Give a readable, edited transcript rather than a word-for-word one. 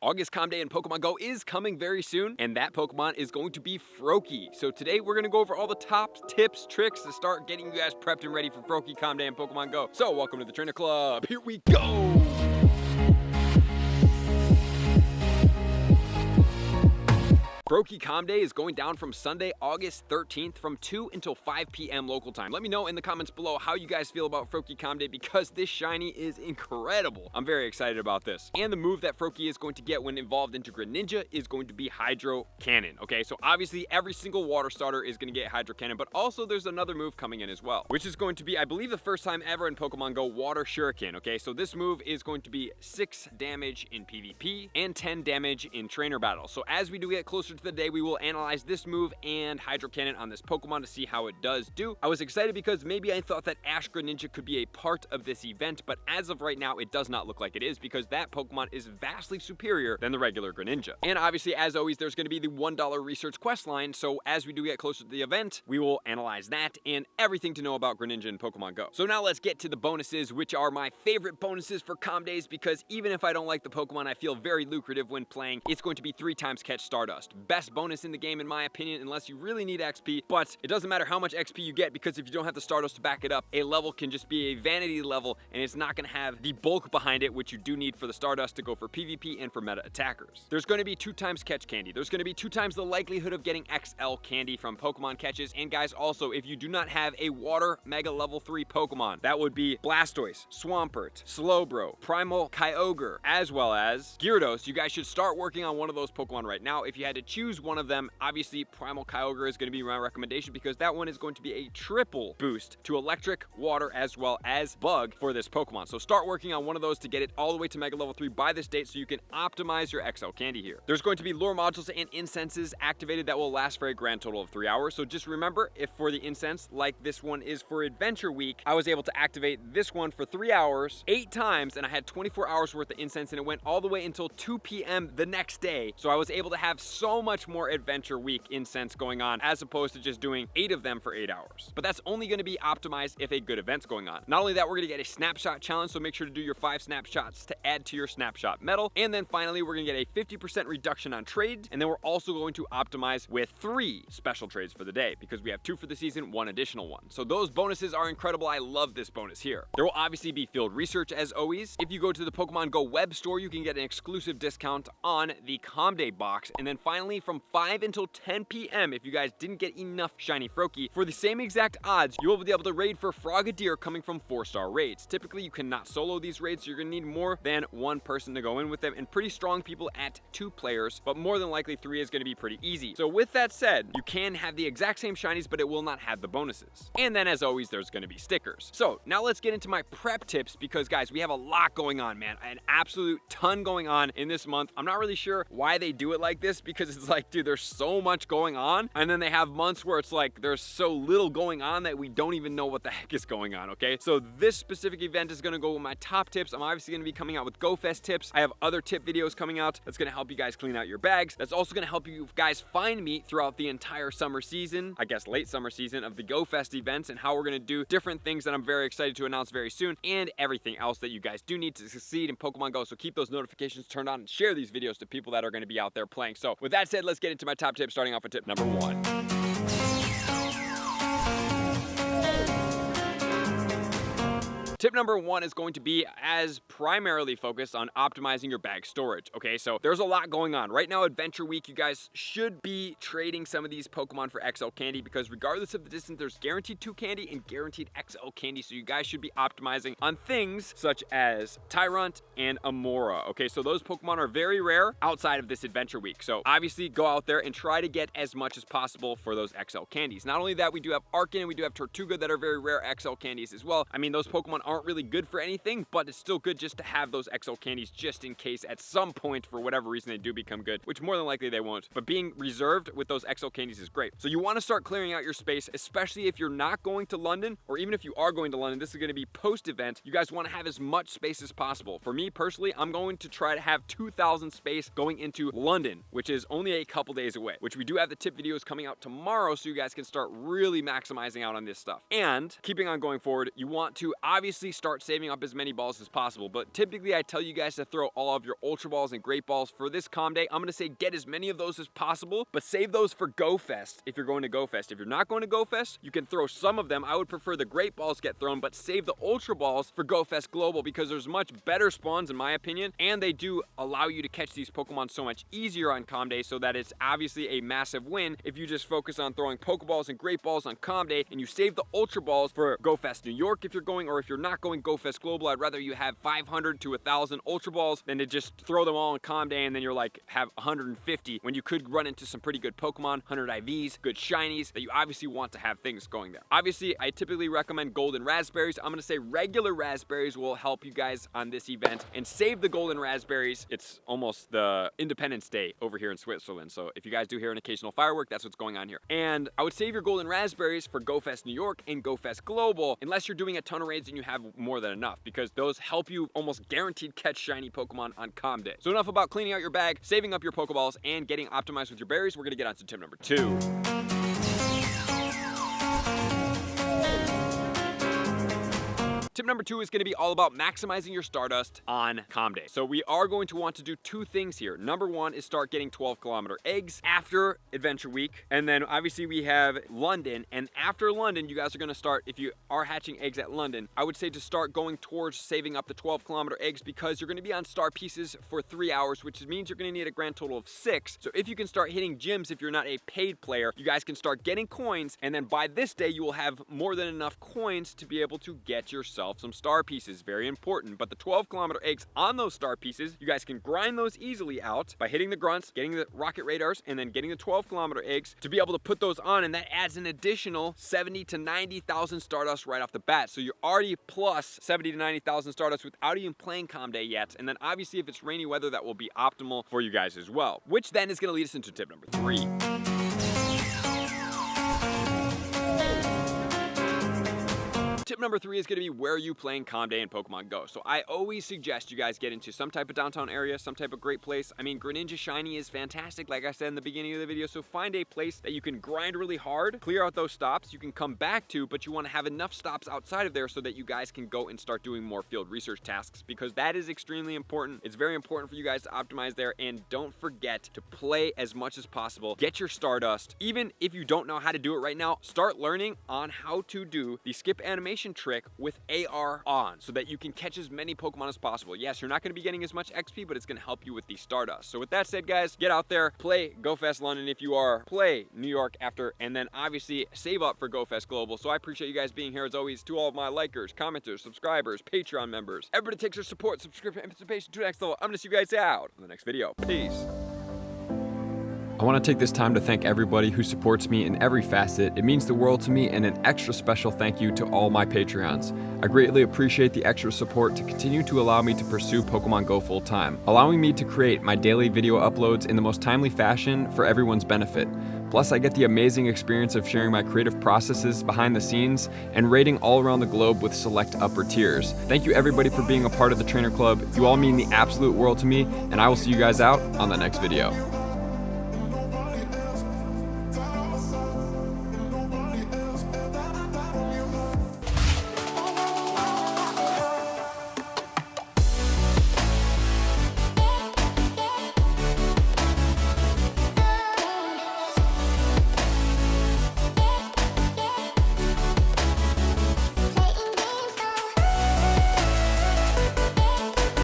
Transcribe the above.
August Calm Day in Pokemon Go is coming very soon, and that Pokemon is going to be Froakie. So today we're going to go over all the top tips, tricks to start getting you guys prepped and ready for Froakie Calm Day in Pokemon Go. So welcome to the Trainer Club. Here we go. Froakie Calm Day is going down from Sunday, August 13th from 2 until 5 p.m. local time. Let me know in the comments below how you guys feel about Froakie Calm Day because this shiny is incredible. I'm very excited about this. And the move that Froakie is going to get when involved into Greninja is going to be Hydro Cannon. Okay, so obviously every single water starter is going to get Hydro Cannon, but also there's another move coming in as well, which is going to be, I believe, the first time ever in Pokemon Go, Water Shuriken. Okay, so this move is going to be 6 damage in PvP and 10 damage in trainer battles. So as we do get closer to the day, we will analyze this move and Hydro Cannon on this Pokemon to see how it does do. I was excited because maybe I thought that Ash Greninja could be a part of this event, but as of right now, it does not look like it is because that Pokemon is vastly superior than the regular Greninja. And obviously, as always, there's going to be the $1 research quest line, so as we do get closer to the event, we will analyze that and everything to know about Greninja in Pokemon Go. So now let's get to the bonuses, which are my favorite bonuses for Calm Days because even if I don't like the Pokemon, I feel very lucrative when playing. It's going to be 3 times catch Stardust. Best bonus in the game in my opinion, unless you really need XP, but it doesn't matter how much XP you get because if you don't have the Stardust to back it up, a level can just be a vanity level and it's not going to have the bulk behind it, which you do need for the Stardust to go for PvP and for meta attackers. There's going to be 2 times catch candy. There's going to be 2 times the likelihood of getting XL candy from Pokemon catches, and guys, also, if you do not have a Water Mega Level 3 Pokemon, that would be Blastoise, Swampert, Slowbro, Primal Kyogre, as well as Gyarados, you guys should start working on one of those Pokemon right now. If you had to choose one of them, obviously Primal Kyogre is going to be my recommendation because that one is going to be a triple boost to electric, water, as well as bug for this Pokemon. So start working on one of those to get it all the way to Mega Level 3 by this date so you can optimize your XL candy here. There's going to be lure modules and incenses activated that will last for a grand total of 3 hours. So just remember, if for the incense, like this one is for Adventure Week, I was able to activate this one for 3 hours, 8 times, and I had 24 hours worth of incense, and it went all the way until 2 p.m. the next day. So I was able to have so much more Adventure Week incense going on as opposed to just doing 8 of them for 8 hours. But that's only going to be optimized if a good event's going on. Not only that, we're going to get a snapshot challenge, so make sure to do your 5 snapshots to add to your snapshot medal. And then finally, we're going to get a 50% reduction on trades, and then we're also going to optimize with 3 special trades for the day because we have 2 for the season, 1 additional one. So those bonuses are incredible. I love this bonus here. There will obviously be field research as always. If you go to the Pokemon Go web store, you can get an exclusive discount on the Calm Day box. And then finally, from 5 until 10 p.m., if you guys didn't get enough shiny Froakie, for the same exact odds, you will be able to raid for Frogadier coming from 4-star raids. Typically, you cannot solo these raids, so you're going to need more than 1 person to go in with them, and pretty strong people at 2 players, but more than likely 3 is going to be pretty easy. So with that said, you can have the exact same shinies, but it will not have the bonuses. And then as always, there's going to be stickers. So now let's get into my prep tips because guys, we have a lot going on, man. An absolute ton going on in this month. I'm not really sure why they do it like this because it's like, dude, there's so much going on, and then they have months where it's like there's so little going on that we don't even know what the heck is going on. Okay, so this specific event is going to go with my top tips. I'm obviously going to be coming out with GoFest tips. I have other tip videos coming out that's going to help you guys clean out your bags. That's also going to help you guys find me throughout the entire summer season, I guess late summer season of the GoFest events, and how we're going to do different things that I'm very excited to announce very soon, and everything else that you guys do need to succeed in Pokemon Go. So keep those notifications turned on and share these videos to people that are going to be out there playing. So with that said, let's get into my top tips, starting off with tip number 1. Tip number 1 is going to be as primarily focused on optimizing your bag storage. Okay, so there's a lot going on. Right now, Adventure Week, you guys should be trading some of these Pokemon for XL candy because regardless of the distance, there's guaranteed 2 candy and guaranteed XL candy. So you guys should be optimizing on things such as Tyrunt and Amora. Okay, so those Pokemon are very rare outside of this Adventure Week. So obviously go out there and try to get as much as possible for those XL candies. Not only that, we do have Arcan and we do have Tortuga that are very rare XL candies as well. I mean, those Pokemon aren't really good for anything, but it's still good just to have those XL candies just in case at some point, for whatever reason, they do become good, which more than likely they won't. But being reserved with those XL candies is great. So you want to start clearing out your space, especially if you're not going to London, or even if you are going to London. This is going to be post-event. You guys want to have as much space as possible. For me personally, I'm going to try to have 2,000 space going into London, which is only a couple days away, which we do have the tip videos coming out tomorrow, so you guys can start really maximizing out on this stuff. And keeping on going forward, you want to obviously obviously start saving up as many balls as possible, but typically I tell you guys to throw all of your Ultra Balls and Great Balls for this Calm Day. I'm gonna say get as many of those as possible, but save those for Go Fest if you're going to Go Fest. If you're not going to Go Fest, you can throw some of them. I would prefer the Great Balls get thrown, but save the Ultra Balls for Go Fest Global because there's much better spawns in my opinion, and they do allow you to catch these Pokemon so much easier on Calm Day, so that it's obviously a massive win if you just focus on throwing Pokeballs and Great Balls on Calm Day and you save the Ultra Balls for Go Fest New York if you're going, or if you're not going Go Fest Global. I'd rather you have 500 to 1,000 Ultra Balls than to just throw them all on Calm Day and then you're like have 150 when you could run into some pretty good Pokemon, 100 IVs, good shinies that you obviously want to have things going there. Obviously, I typically recommend golden raspberries. I'm gonna say regular raspberries will help you guys on this event, and save the golden raspberries. It's almost the Independence Day over here in Switzerland, so if you guys do hear an occasional firework, that's what's going on here. And I would save your golden raspberries for Go Fest New York and Go Fest Global, unless you're doing a ton of raids and you have more than enough, because those help you almost guaranteed catch shiny Pokemon on Calm Day. So enough about cleaning out your bag, saving up your Pokeballs, and getting optimized with your berries. We're gonna get on to tip number 2. Tip number 2 is going to be all about maximizing your Stardust on Calm Day. So we are going to want to do 2 things here. Number 1 is start getting 12-kilometer eggs after Adventure Week. And then obviously we have London. And after London, you guys are going to start, if you are hatching eggs at London, I would say to start going towards saving up the 12-kilometer eggs, because you're going to be on star pieces for 3 hours, which means you're going to need a grand total of 6. So if you can start hitting gyms, if you're not a paid player, you guys can start getting coins. And then by this day, you will have more than enough coins to be able to get yourself some star pieces. Very important. But the 12-kilometer eggs on those star pieces, you guys can grind those easily out by hitting the grunts, getting the rocket radars, and then getting the 12-kilometer eggs to be able to put those on, and that adds an additional 70 to 90,000 Stardust right off the bat. So you're already plus 70 to 90,000 Stardust without even playing Calm Day yet. And then obviously if it's rainy weather, that will be optimal for you guys as well, which then is going to lead us into tip number 3. Tip number 3 is going to be where you playing Calm Day in Pokemon Go. So I always suggest you guys get into some type of downtown area, some type of great place. I mean, Greninja Shiny is fantastic, like I said in the beginning of the video. So find a place that you can grind really hard, clear out those stops you can come back to, but you want to have enough stops outside of there so that you guys can go and start doing more field research tasks, because that is extremely important. It's very important for you guys to optimize there, and don't forget to play as much as possible. Get your Stardust. Even if you don't know how to do it right now, start learning on how to do the skip animation trick with AR on, so that you can catch as many Pokemon as possible. Yes, you're not going to be getting as much XP, but it's going to help you with the Stardust. So with that said, guys, get out there, play Go Fest London if you are, play New York after, and then obviously save up for Go Fest Global. So I appreciate you guys being here as always. To all of my likers, commenters, subscribers, Patreon members, everybody takes their support, subscription, participation to the next level. I'm going to see you guys out in the next video. Peace. I want to take this time to thank everybody who supports me in every facet. It means the world to me, and an extra special thank you to all my Patreons. I greatly appreciate the extra support to continue to allow me to pursue Pokemon Go full time, allowing me to create my daily video uploads in the most timely fashion for everyone's benefit. Plus, I get the amazing experience of sharing my creative processes behind the scenes and raiding all around the globe with select upper tiers. Thank you everybody for being a part of the Trainer Club. You all mean the absolute world to me, and I will see you guys out on the next video.